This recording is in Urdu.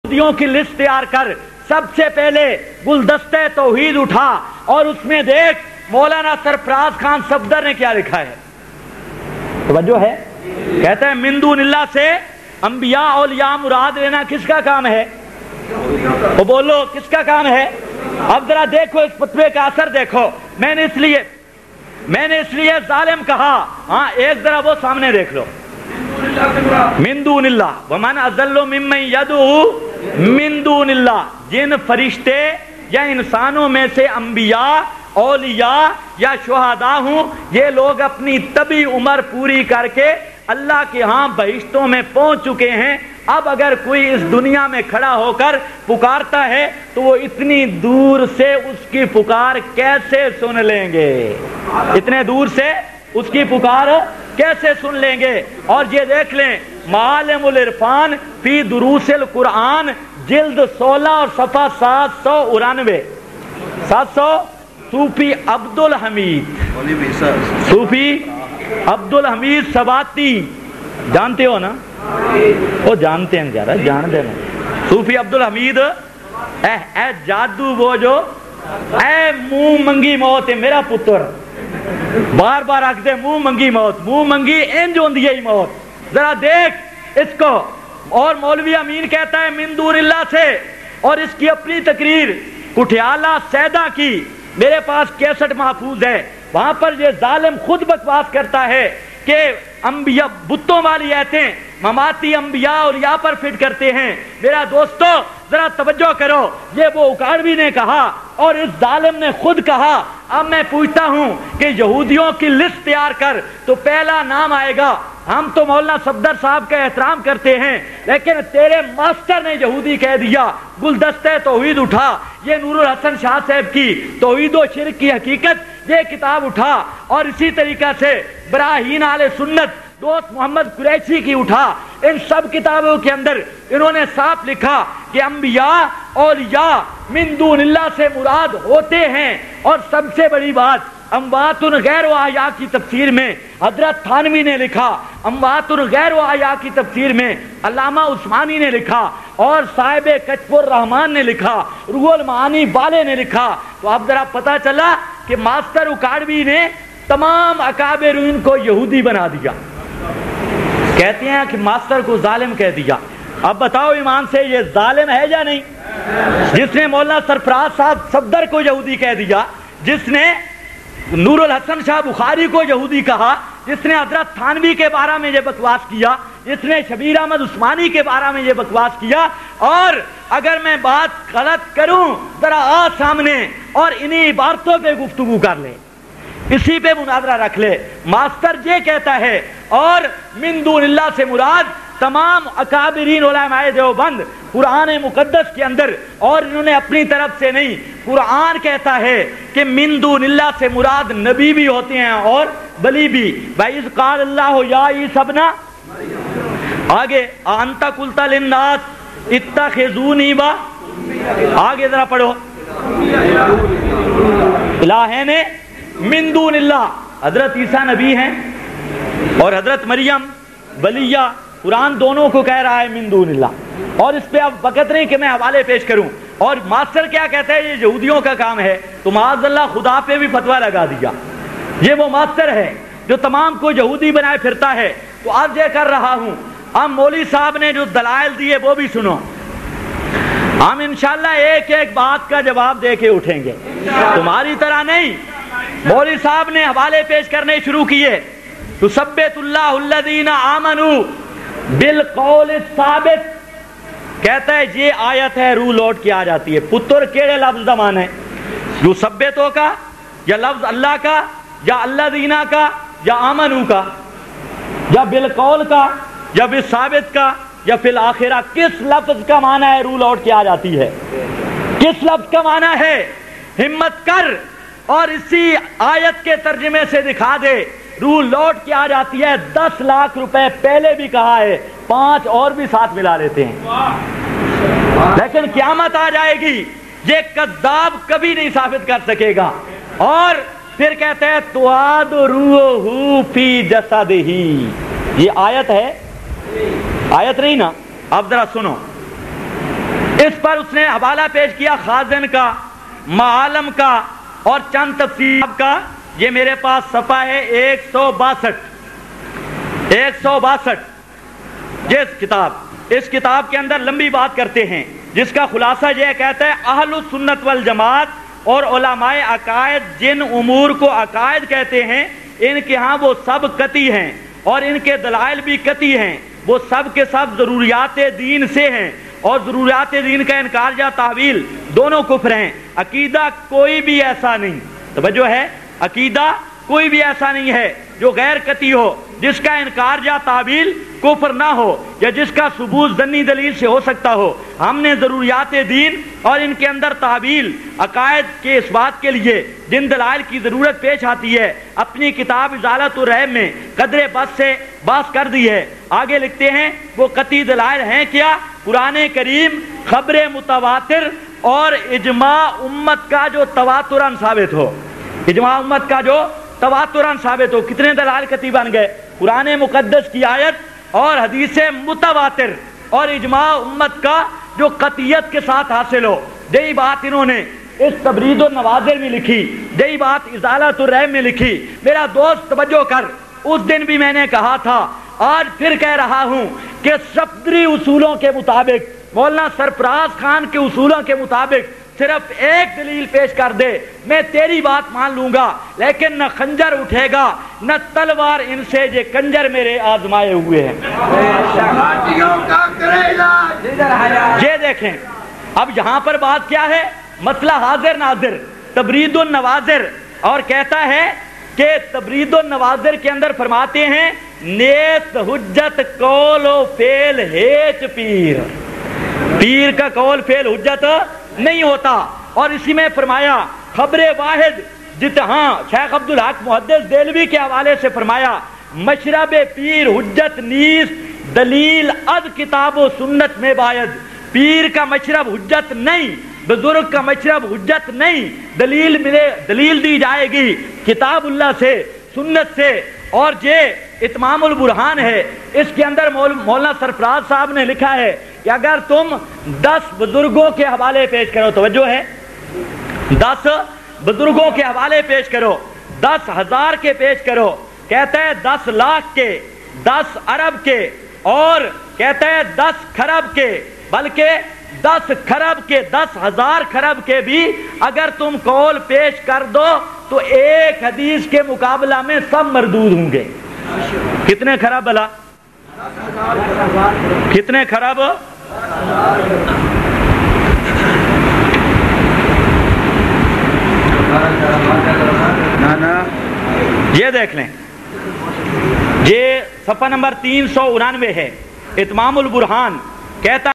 یہودیوں کی لسٹ تیار کر، سب سے پہلے گلدستہ توحید اٹھا اور اس میں دیکھ مولانا سرفراز خان صفدر نے کیا لکھا ہے. توجہ ہے؟ کہتا ہے من دون اللہ سے انبیاء اولیاء مراد لینا کس کا کام ہے؟ وہ بولو کس کا کام ہے؟ اب ذرا دیکھو اس فتوے کا اثر دیکھو. میں نے اس لیے ظالم کہا. ہاں ایک ذرا وہ سامنے دیکھ لو. من دون اللہ ومن اضل ممن یدعو من دون اللہ، جن فرشتے یا انسانوں میں سے انبیاء اولیاء یا شہداء ہوں، یہ لوگ اپنی طبی عمر پوری کر کے اللہ کے ہاں بہشتوں میں پہنچ چکے ہیں. اب اگر کوئی اس دنیا میں کھڑا ہو کر پکارتا ہے تو وہ اتنی دور سے اس کی پکار کیسے سن لیں گے؟ اتنے دور سے اس کی پکار کیسے سن لیں گے؟ اور یہ دیکھ لیں معالم العرفان فی دروس القرآن جلد 16 اور صفحہ 799. 700 صوفی عبدالحمید سباتی جانتے ہو نا؟ وہ جانتے ہیں زیادہ جان دینا. صوفی عبدالحمید اے جادو وہ جو اے منہ منگی موت ہے میرا پتر، بار بار رکھ دے منہ منگی موت، منہ منگی انج ہوندی ہے موت. ذرا دیکھ اس کو. اور مولوی امین کہتا ہے من دون اللہ سے، اور اس کی اپنی تقریر کٹھیالہ سیدہ کی میرے پاس کیسٹ محفوظ ہے. وہاں پر یہ ظالم خود بکواس کرتا ہے کہ انبیاء بتوں والی ایتیں مماتی انبیاء اور یہاں پر فٹ کرتے ہیں. میرا دوستو ذرا توجہ کرو، یہ وہ اکاڑوی نے کہا اور اس ظالم نے خود کہا. اب میں پوچھتا ہوں کہ یہودیوں کی لسٹ تیار کر تو پہلا نام آئے گا. ہم تو مولانا صفدر صاحب کا احترام کرتے ہیں، لیکن تیرے ماسٹر نے یہودی کہہ دیا. گلدستہ توحید اٹھا، یہ نور الحسن شاہ صاحب کی توحید و شرک کی حقیقت یہ کتاب اٹھا، اور اسی طریقہ سے براہین آل سنت دوست محمد قریشی کی اٹھا. ان سب کتابوں کے اندر انہوں نے صاف لکھا کہ انبیاء اولیاء من دون اللہ سے مراد ہوتے ہیں. اور سب سے بڑی بات اموات غیر و احیاء کی تفسیر میں حضرت تھانوی نے لکھا، اموات غیر و احیاء کی تفسیر میں علامہ عثمانی نے لکھا، اور صاحب کشف الرحمان نے لکھا، روح المعانی والے نے لکھا. تو اب ذرا پتا چلا کہ ماسٹر اکاڑوی نے تمام اکابرین کو یہودی بنا دیا. کہتے ہیں کہ ماسٹر کو ظالم کہہ دیا. اب بتاؤ ایمان سے یہ ظالم ہے یا نہیں؟ جس نے مولانا سرفراز صاحب صفدر کو یہودی کہہ دیا، جس نے نور الحسن شاہ بخاری کو یہودی کہا، جس نے حضرت تھانوی کے بارے میں یہ بکواس کیا، جس نے شبیر احمد عثمانی کے بارے میں یہ بکواس کیا. اور اگر میں بات غلط کروں ذرا آ سامنے اور انہی عبارتوں پہ گفتگو کر لے، اسی پہ مناظرہ رکھ لے. ماسٹر یہ کہتا ہے اور من دون اللہ سے مراد تمام اکابرین علماء دیوبند قرآن مقدس کے اندر، اور انہوں نے اپنی طرف سے نہیں، قرآن کہتا ہے کہ من دون اللہ سے مراد نبی بھی ہوتے ہیں اور ولی بھی. وَإِذْ قَالَ اللَّهُ يَا عِيسَى ابْنَ، آگے أَنْتَ قُلْتَ لِلنَّاسِ اتَّخِذُونِي آگے ذرا پڑھو. الہین من دون اللہ، حضرت عیسیٰ نبی ہیں اور حضرت مریم ولیہ. قرآن دونوں کو کہہ رہا ہے من دون اللہ. اور اس پہ اب وقت نہیں کہ میں حوالے پیش کروں. اور ماسٹر کیا کہتا ہے یہ یہودیوں کا کام ہے، تو معاذ اللہ خدا پہ بھی فتویٰ لگا دیا. یہ وہ ماسٹر ہے جو تمام کو یہودی بنائے پھرتا ہے. تو آج یہ کر رہا ہوں، اب مولوی صاحب نے جو دلائل دیے وہ بھی سنو. ہم انشاءاللہ ایک ایک بات کا جواب دے کے اٹھیں گے، تمہاری طرح نہیں. مولوی صاحب نے حوالے پیش کرنے شروع کیے. تثبت اللہ الذین آمنوا بالقول الثابت، کہتا ہے یہ آیت ہے روح لوٹ کے آ جاتی ہے. پتر کیڑے لفظ زمان ہے؟ جو ثبتوں کا، یا لفظ اللہ کا، یا اللہ دینا کا، یا آمنو کا، یا بالقول کا، یا بالثابت کا، یا فی الآخرہ؟ کس لفظ کا معنی ہے روح لوٹ کے آ جاتی ہے؟ کس لفظ کا معنی ہے؟ ہمت کر اور اسی آیت کے ترجمے سے دکھا دے. روح لوٹ کے آ جاتی ہے. 10 لاکھ روپے پہلے بھی کہا ہے، 5 اور بھی ساتھ ملا لیتے ہیں. لیکن قیامت آ جائے گی، یہ کذاب کبھی نہیں ثابت کر سکے گا. اور پھر کہتے ہیں تُعَادُ رُوحُ فِي جَسَدِهِ. یہ آیت ہے؟ آیت نہیں نا. اب ذرا سنو، اس پر اس نے حوالہ پیش کیا خازن کا، معالم کا اور چند تفسیر کا۔ یہ میرے پاس صفحہ ہے 162 اس کتاب کے اندر لمبی بات کرتے ہیں، جس کا خلاصہ یہ کہتا ہے اہل السنت والجماعت اور علماء عقائد جن امور کو عقائد کہتے ہیں ان کے ہاں وہ سب قطعی ہیں اور ان کے دلائل بھی قطعی ہیں، وہ سب کے سب ضروریات دین سے ہیں اور ضروریات دین کا انکار یا تعویل دونوں کفر ہیں۔ عقیدہ کوئی بھی ایسا نہیں، توجہ ہے، عقیدہ کوئی بھی ایسا نہیں ہے جو غیر قطعی ہو، جس کا انکار یا تعویل کفر نہ ہو یا جس کا ثبوت ظنی دلیل سے ہو سکتا ہو۔ ہم نے ضروریات دین اور ان کے اندر تعویل عقائد کے اس بات کے لیے جن دلائل کی ضرورت پیش آتی ہے اپنی کتاب ازالۃ الرحم میں قدر بس سے بحث کر دی ہے۔ آگے لکھتے ہیں وہ قطعی دلائل ہیں کیا؟ قرآن کریم، خبر متواتر اور اجماع امت کا جو تواتراً ثابت ہو، اجماع امت کا جو تواتراً ثابت ہو۔ کتنے دلائل قطعی بن گئے؟ قرآن مقدس کی آیت اور حدیث متواتر اور اجماع امت کا جو قطعیت کے ساتھ حاصل ہو۔ یہی بات انہوں نے اس تبرید النوازل میں لکھی، یہی بات ازالۃ الرحم میں لکھی۔ میرا دوست توجہ کر، اس دن بھی میں نے کہا تھا، آج پھر کہہ رہا ہوں کہ صفدری اصولوں کے مطابق، مولانا سرفراز خان کے اصولوں کے مطابق صرف ایک دلیل پیش کر دے، میں تیری بات مان لوں گا، لیکن نہ خنجر اٹھے گا نہ تلوار ان سے، یہ کنجر میرے آزمائے ہوئے ہیں۔ یہ دیکھیں اب یہاں پر بات کیا ہے؟ مسئلہ حاضر ناظر، تبرید النوازر، اور کہتا ہے کہ تبرید النوازر کے اندر فرماتے ہیں نیست حجت قول و فعل ہیچ پیر، پیر کا قول فعل حجت نہیں ہوتا۔ اور اسی میں فرمایا خبر واحد جتہاں شیخ عبدالحق محدث دہلوی کے حوالے سے فرمایا مشرب پیر حجت نیست دلیل از کتاب و سنت میں باید، پیر کا مشرب حجت نہیں، بزرگ کا مشرب حجت نہیں، دلیل دی جائے گی کتاب اللہ سے، سنت سے۔ اور یہ اتمام البرہان ہے، اس کے اندر مولانا سرفراز صاحب نے لکھا ہے کہ اگر تم 10 بزرگوں کے حوالے پیش کرو، توجہ ہے، 10 بزرگوں کے حوالے پیش کرو، 10,000 کے پیش کرو، کہتا ہے 10 لاکھ کے، 10 ارب کے، اور کہتا ہے 10 خرب کے، بلکہ 10 خرب کے، 10,000 خرب کے بھی اگر تم قول پیش کر دو تو ایک حدیث کے مقابلہ میں سب مردود ہوں گے۔ کتنے خراب بلا؟ کتنے خراب؟ یہ دیکھ لیں، یہ صفحہ نمبر 399 ہے، اتمام البرہان، کہتا